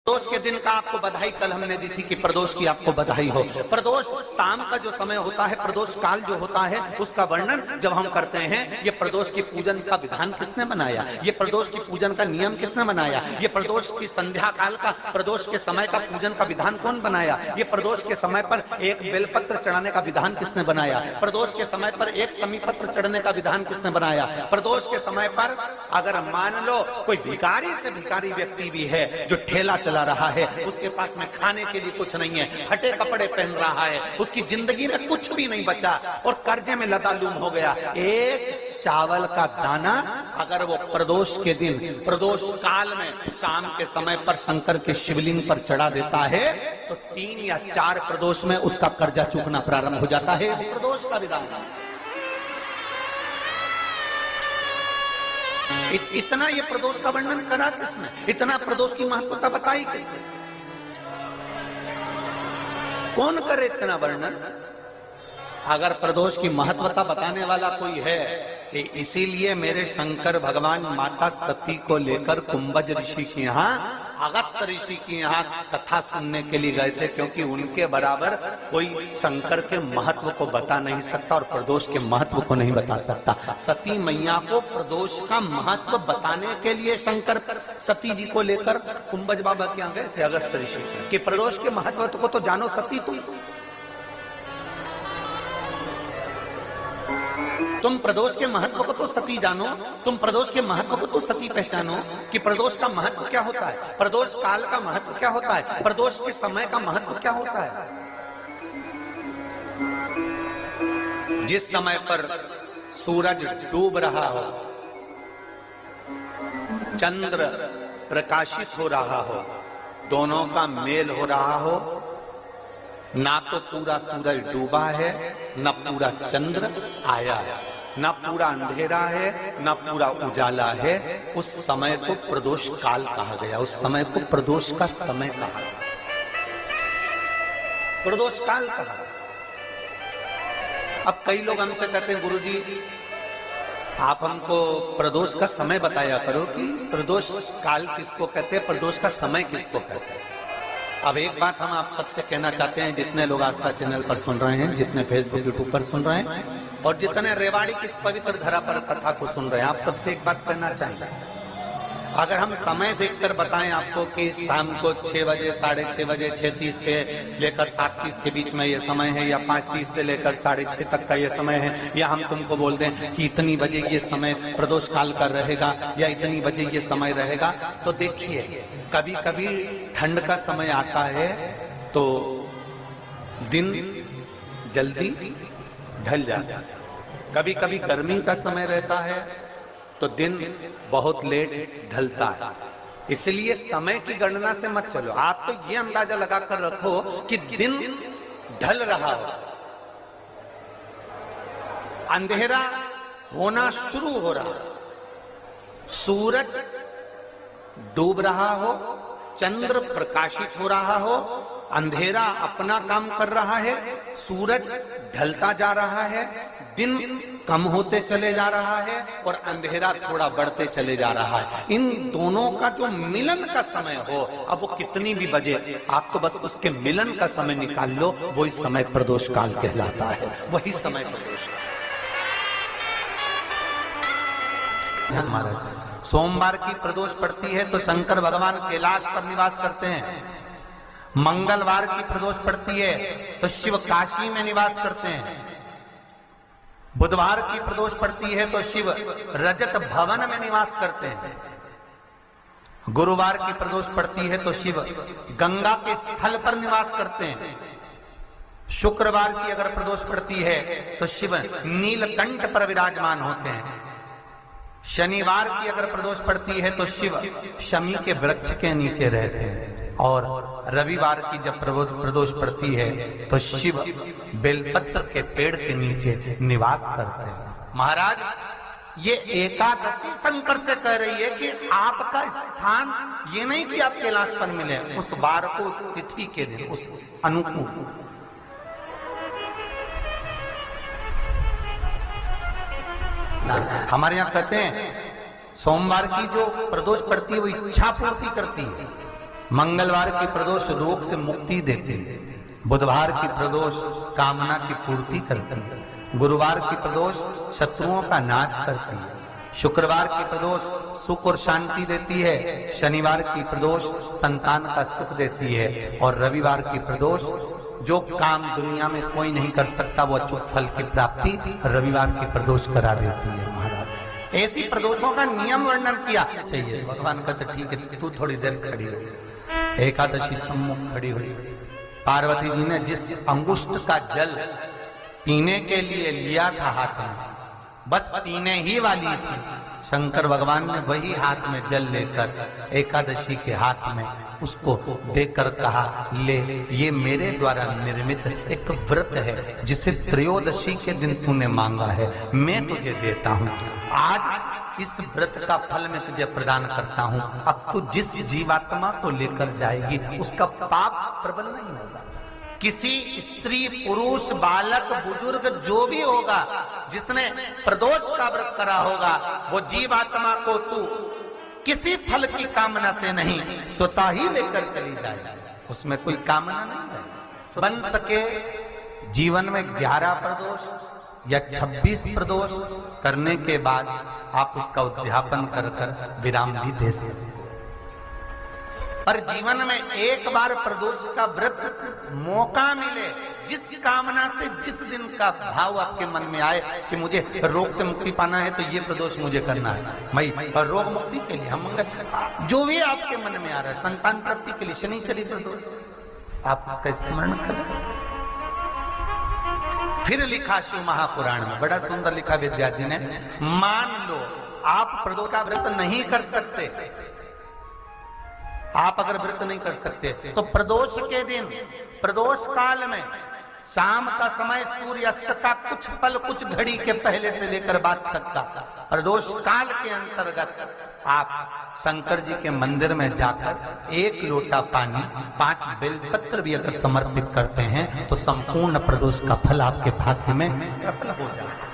प्रदोष के दिन का आपको बधाई कल हमने दी थी कि प्रदोष की आपको बधाई हो। प्रदोष शाम का जो समय होता है, प्रदोष काल जो होता है, उसका वर्णन जब हम करते हैं, ये प्रदोष की पूजन का विधान किसने बनाया, ये प्रदोष की पूजन का नियम किसने बनाया, ये प्रदोष की संध्या काल का, प्रदोष के समय का पूजन का विधान कौन बनाया, ये प्रदोष के समय पर एक बेलपत्र चढ़ाने का विधान किसने बनाया, प्रदोष के समय पर एक समीपत्र चढ़ने का विधान किसने बनाया। प्रदोष के समय पर अगर मान लो कोई भिखारी से भिखारी व्यक्ति भी है जो ठेला चला रहा है, उसके पास में खाने के लिए कुछ नहीं है, फटे कपड़े पहन रहा है, उसकी जिंदगी में कुछ भी नहीं बचा और कर्जे में लदालूम हो गया, एक चावल का दाना अगर वो प्रदोष के दिन, प्रदोष काल में शाम के समय पर शंकर के शिवलिंग पर चढ़ा देता है तो 3 या 4 प्रदोष में उसका कर्जा चूकना प्रारंभ हो जाता है। प्रदोष का विधान इतना ये प्रदोष का वर्णन करा किसने, इतना प्रदोष की महत्वता बताई किसने, कौन करे इतना वर्णन। अगर प्रदोष की महत्वता बताने वाला कोई है, इसीलिए मेरे शंकर भगवान माता सती को लेकर कुंभज ऋषि के यहाँ, अगस्त ऋषि के यहाँ कथा सुनने के लिए गए थे, क्योंकि उनके बराबर कोई शंकर के महत्व को बता नहीं सकता और प्रदोष के महत्व को नहीं बता सकता। सती मैया को प्रदोष का महत्व बताने के लिए शंकर सती जी को लेकर कुंभज बाबा के यहाँ गए थे, अगस्त ऋषि के, कि प्रदोष के महत्व को तो जानो सती, तुम प्रदोष के महत्व को तो सती जानो, तुम प्रदोष के महत्व को तो सती पहचानो कि प्रदोष का महत्व क्या होता है, प्रदोष काल का महत्व क्या होता है, प्रदोष के समय का महत्व क्या होता है। जिस समय पर सूरज डूब रहा हो, चंद्र प्रकाशित हो रहा हो, दोनों का मेल हो रहा हो, ना तो पूरा सूरज डूबा है, न पूरा चंद्र आया है, न पूरा अंधेरा है, न पूरा उजाला है, उस समय को प्रदोष काल कहा गया, उस समय को प्रदोष का समय कहा, प्रदोष काल कहा। अब कई लोग हमसे कहते हैं गुरुजी आप हमको प्रदोष का समय बताया करो कि प्रदोष काल किसको कहते हैं, प्रदोष का समय किसको कहते हैं। अब एक बात हम आप सबसे कहना चाहते हैं, जितने लोग आस्था चैनल पर सुन रहे हैं, जितने फेसबुक यूट्यूब पर सुन रहे हैं और जितने रेवाड़ी की पवित्र धरा पर कथा को सुन रहे हैं, आप सबसे एक बात कहना चाहेंगे, अगर हम समय देखकर बताएं आपको कि शाम को 6 बजे, 6:30 बजे, 6:30 पे लेकर 7:30 के बीच में ये समय है, या 5:30 से लेकर 6:30 तक का ये समय है, या हम तुमको बोल दें कि इतनी बजे ये समय प्रदोष काल का रहेगा या इतनी बजे ये समय रहेगा, तो देखिए कभी कभी ठंड का समय आता है तो दिन जल्दी ढल जाता है, कभी कभी गर्मी का समय रहता है तो दिन बहुत लेट ढलता है। इसलिए समय की गणना से मत चलो, आप तो ये अंदाजा लगाकर रखो कि दिन ढल रहा हो, अंधेरा होना शुरू हो रहा, सूरज डूब रहा हो, चंद्र प्रकाशित हो रहा हो, अंधेरा अपना काम कर रहा है, सूरज ढलता जा रहा है, दिन कम होते चले जा रहा है और अंधेरा थोड़ा बढ़ते चले जा रहा है। इन दोनों का जो मिलन का समय हो, अब वो कितनी भी बजे, आप तो बस उसके मिलन का समय निकाल लो, वही समय प्रदोष काल कहलाता है, वही समय प्रदोष काल। हमारे सोमवार की प्रदोष पड़ती है तो शंकर भगवान कैलाश पर निवास करते हैं, मंगलवार की प्रदोष पड़ती है तो शिव काशी में निवास करते हैं, बुधवार की प्रदोष पड़ती है तो शिव रजत भवन में निवास करते हैं, गुरुवार की प्रदोष पड़ती है तो शिव गंगा के स्थल पर निवास करते हैं, शुक्रवार की अगर प्रदोष पड़ती है तो शिव नीलकंठ पर विराजमान होते हैं, शनिवार की अगर प्रदोष पड़ती है तो शिव शमी के वृक्ष के नीचे रहते हैं, और रविवार की जब प्रदोष पड़ती है तो शिव बेलपत्र के पेड़ के नीचे निवास करते हैं। महाराज ये एकादशी शंकर से कह रही है कि आपका स्थान ये नहीं कि आप कैलाश पर मिले, उस बार को, उस तिथि के दिन, उस अनुकूल। हमारे यहाँ कहते हैं सोमवार की जो प्रदोष पड़ती है वो इच्छा पूर्ति करती है, मंगलवार की प्रदोष रोग से मुक्ति देती है, बुधवार की प्रदोष कामना की पूर्ति करती है, गुरुवार की प्रदोष शत्रुओं का नाश करती है, शुक्रवार की प्रदोष सुख और शांति देती है, शनिवार की प्रदोष संतान का सुख देती है, और रविवार की प्रदोष जो काम दुनिया में कोई नहीं कर सकता वो अचूक फल की प्राप्ति रविवार की प्रदोष करा देती है। महाराज ऐसी प्रदोषों का नियम वर्णन किया चाहिए। भगवान कहते ठीक है तू थोड़ी देर खड़ी हो। एकादशी सम्मुख खड़ी हुई, पार्वती जी ने जिस अंगुष्ठ का जल पीने के लिए लिया था हाथ में, बस पीने ही वाली थी, शंकर भगवान ने वही हाथ में जल लेकर एकादशी के हाथ में उसको देकर कहा ले, ये मेरे द्वारा निर्मित एक व्रत है जिसे त्रयोदशी के दिन तूने मांगा है, मैं तुझे देता हूँ। आज इस व्रत का फल मैं तुझे प्रदान करता हूँ। अब तू जिस जीवात्मा को लेकर जाएगी उसका पाप प्रबल नहीं होगा। किसी स्त्री पुरुष बालक बुजुर्ग जो भी होगा जिसने प्रदोष का व्रत करा होगा वो जीवात्मा को तू किसी फल की कामना से नहीं स्वतः ही लेकर चली जाए, उसमें कोई कामना नहीं है। बन सके जीवन में 11 प्रदोष या 26 प्रदोष करने के बाद आप उसका उद्यापन कर कर विराम भी दे सकते। पर जीवन में एक बार प्रदोष का व्रत मौका मिले, जिस कामना से जिस दिन का भाव आपके मन में आए कि मुझे रोग से मुक्ति पाना है तो ये प्रदोष मुझे करना है, मैं और रोग मुक्ति के लिए हम जो भी आपके मन में आ रहा है, संतान प्राप्ति के लिए शनिचरी प्रदोष आप उसका स्मरण करें। फिर लिखा शिव महापुराण में, बड़ा सुंदर लिखा विद्या जी ने, मान लो आप प्रदोष का व्रत नहीं कर सकते, आप अगर व्रत नहीं कर सकते तो प्रदोष के दिन प्रदोष काल में शाम का समय सूर्य अस्त का कुछ पल कुछ घड़ी के पहले से लेकर बाद तक का प्रदोष काल के अंतर्गत आप शंकर जी के मंदिर में जाकर 1 लोटा पानी 5 बेलपत्र भी अगर समर्पित करते हैं तो संपूर्ण प्रदोष का फल आपके भाग्य में प्रबल हो जाए।